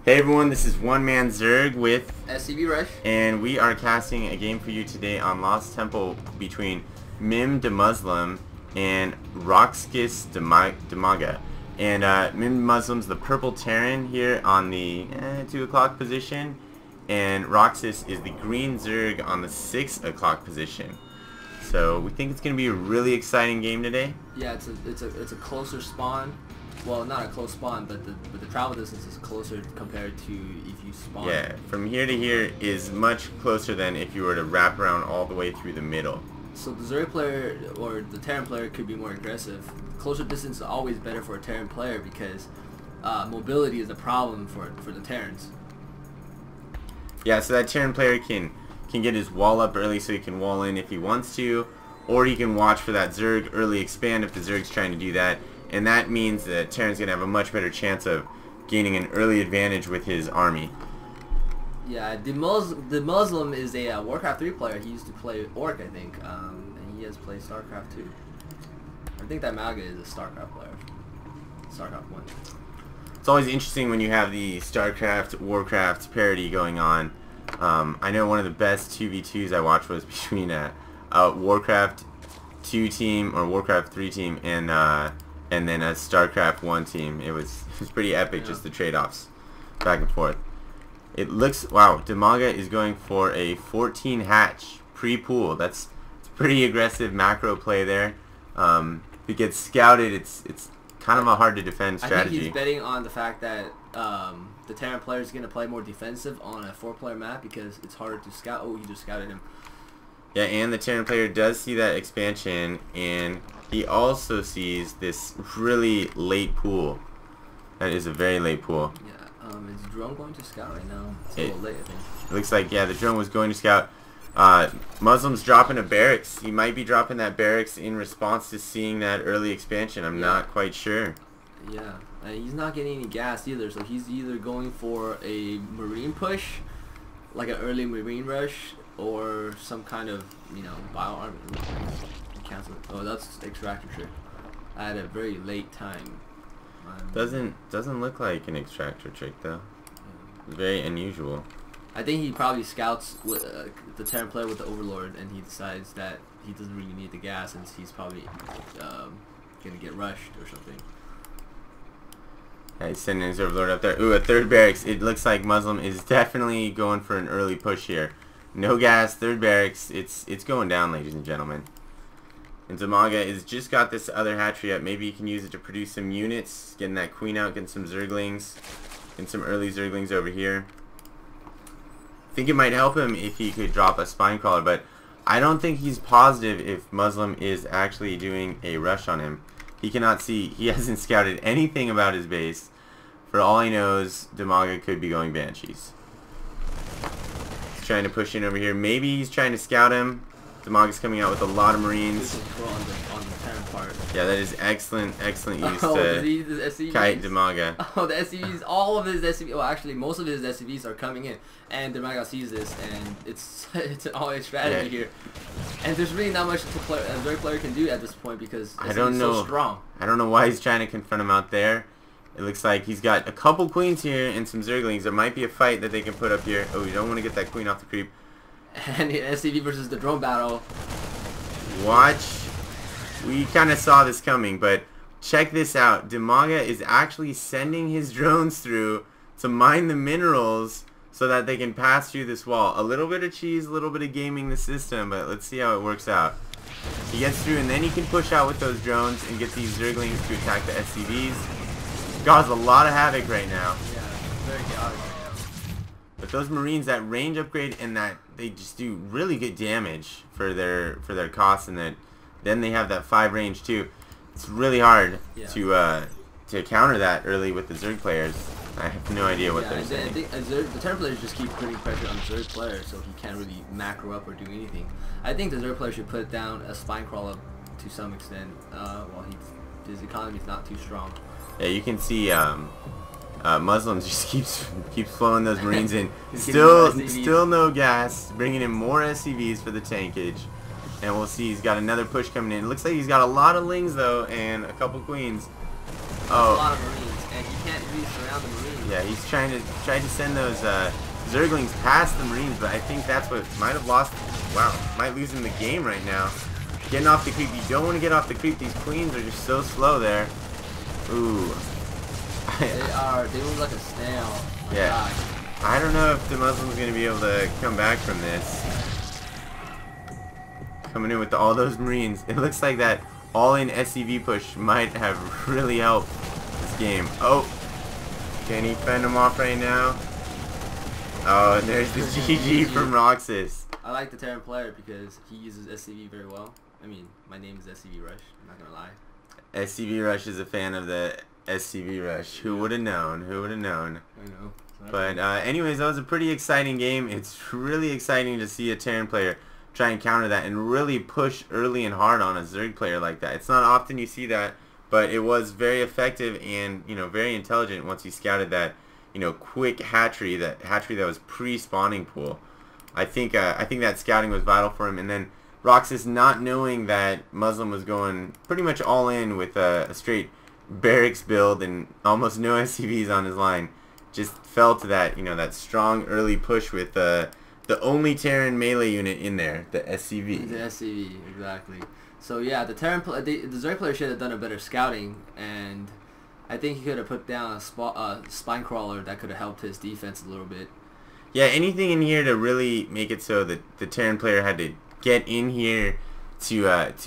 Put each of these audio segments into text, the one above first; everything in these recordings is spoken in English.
Hey everyone, this is One Man Zerg with SCB Rush. and we are casting a game for you today on Lost Temple between Mim DeMuslim and Roxkis Dimaga. And Mim DeMuslim's the purple Terran here on the 2 o'clock position, and Roxis is the green Zerg on the 6 o'clock position. So we think it's going to be a really exciting game today. Yeah, it's a closer spawn. Well, not a close spawn, but the travel distance is closer compared to if you spawn. Yeah, from here to here is much closer than if you were to wrap around all the way through the middle. So the Zerg player or the Terran player could be more aggressive. Closer distance is always better for a Terran player because mobility is a problem for the Terrans. Yeah, so that Terran player can get his wall up early so he can wall in if he wants to, or he can watch for that Zerg early expand if the Zerg's trying to do that. And that means that Terran's going to have a much better chance of gaining an early advantage with his army. Yeah, DeMuslim is a Warcraft 3 player. He used to play Orc, I think, and he has played StarCraft 2. I think that Dimaga is a StarCraft player. StarCraft 1. It's always interesting when you have the StarCraft, Warcraft parody going on. I know one of the best 2v2s I watched was between a Warcraft 2 team or Warcraft 3 team and then a StarCraft 1 team. It was pretty epic, just the trade-offs back and forth. It looks, wow, Dimaga is going for a 14 hatch pre-pool. It's pretty aggressive macro play there. If it gets scouted, it's kind of a hard to defend strategy. I think he's betting on the fact that the Terran player is going to play more defensive on a 4-player map because it's harder to scout. Oh, he just scouted him. Yeah, and the Terran player does see that expansion, and he also sees this really late pool. That is a very late pool. Yeah, is drone going to scout right now? It's a little late, I think. It looks like, yeah, the drone was going to scout. Muslim's dropping a barracks. He might be dropping that barracks in response to seeing that early expansion. I'm not quite sure. Yeah, and he's not getting any gas either, so he's either going for a marine push, like an early marine rush, or some kind of, bio armor. Cancel it. Oh, that's extractor trick. At a very late time. Doesn't look like an extractor trick though. Yeah. Very unusual. I think he probably scouts with the Terran player with the Overlord, and he decides that he doesn't really need the gas, since he's probably gonna get rushed or something. Yeah, he's sending his Overlord up there. Ooh, a third barracks. It looks like Muslim is definitely going for an early push here. No gas, third barracks. It's going down, ladies and gentlemen. And Dimaga has just got this other hatchery up. Maybe he can use it to produce some units, getting that queen out, getting some Zerglings, and some early Zerglings over here. I think it might help him if he could drop a Spinecrawler, but I don't think he's positive if Muslim is actually doing a rush on him. He cannot see. He hasn't scouted anything about his base. For all he knows, Dimaga could be going Banshees. He's trying to push in over here. Maybe he's trying to scout him. Dimaga's coming out with a lot of Marines. On the Terran part. Yeah, that is excellent use to kite Dimaga. Oh, the SCVs, all of his SCVs, well actually most of his SCVs are coming in, and Dimaga sees this, and it's an always strategy here. And there's really not much a Zerg player can do at this point because SCV is so strong. I don't know why he's trying to confront him out there. It looks like he's got a couple queens here and some Zerglings. There might be a fight that they can put up here. Oh, you don't want to get that queen off the creep. And the SCV versus the drone battle. Watch. We kind of saw this coming, but check this out. Dimaga is actually sending his drones through to mine the minerals so that they can pass through this wall. A little bit of cheese, a little bit of gaming the system, but let's see how it works out. He gets through, and then he can push out with those drones and get these Zerglings to attack the SCVs. Cause a lot of havoc right now. Yeah, very chaotic. But those Marines, that range upgrade and that they just do really good damage for their costs, and then they have that 5 range too. It's really hard to counter that early with the Zerg players. I have no idea what they're saying. I think the Terran players just keep putting pressure on the Zerg player, so he can't really macro up or do anything. I think the Zerg player should put down a Spinecrawler to some extent while his economy is not too strong. Yeah, you can see Muslims just keeps flowing those Marines in. Still no gas, bringing in more SCVs for the tankage. And we'll see, he's got another push coming in. It looks like he's got a lot of Lings though, and a couple Queens. Oh. A lot of Marines, and you can't really surround the Marines. Yeah, he's trying to send those Zerglings past the Marines, but I think that's what might have lost. Wow, might lose him the game right now. Getting off the creep. You don't want to get off the creep. These queens are just so slow there. Ooh. They move like a snail. Yeah. God. I don't know if the Muslim's going to be able to come back from this. Coming in with all those Marines. It looks like that all-in SCV push might have really helped this game. Oh. Can he fend him off right now? Oh, and there's the GG from Roxas. I like the Terran player because he uses SCV very well. I mean, my name is SCV Rush. I'm not going to lie. SCV Rush is a fan of the SCV Rush. Who would have known? Who would have known? I know. But anyways, that was a pretty exciting game. It's really exciting to see a Terran player try and counter that and really push early and hard on a Zerg player like that. It's not often you see that, but it was very effective and, you know, very intelligent once he scouted that, you know, quick hatchery that was pre-spawning pool. I think that scouting was vital for him. And then Roxas, not knowing that Muslim was going pretty much all in with a straight barracks build and almost no SCVs on his line, just fell to that, you know, that strong early push with the only Terran melee unit in there, the SCV. The SCV, exactly. So yeah, the Zerg player should have done a better scouting, and I think he could have put down a spine crawler that could have helped his defense a little bit. Yeah, anything in here to really make it so that the Terran player had to get in here to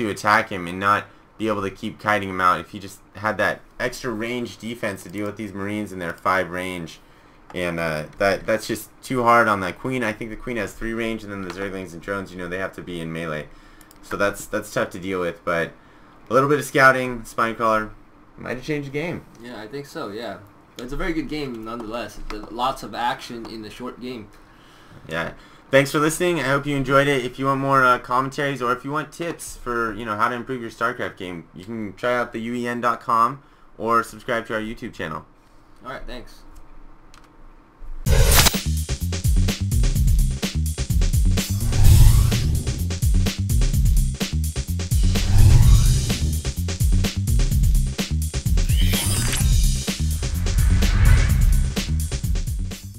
attack him and not be able to keep kiting him out. If he just had that extra range defense to deal with these Marines in their 5 range, and that's just too hard on that Queen. I think the Queen has 3 range, and then the Zerglings and drones, you know, they have to be in melee, so that's tough to deal with. But a little bit of scouting, Spinecrawler might have changed the game. Yeah, I think so. Yeah, but it's a very good game nonetheless. Lots of action in the short game. Yeah. Thanks for listening. I hope you enjoyed it. If you want more commentaries or if you want tips for, you know, how to improve your StarCraft game, you can try out the UEN.com or subscribe to our YouTube channel. All right, thanks.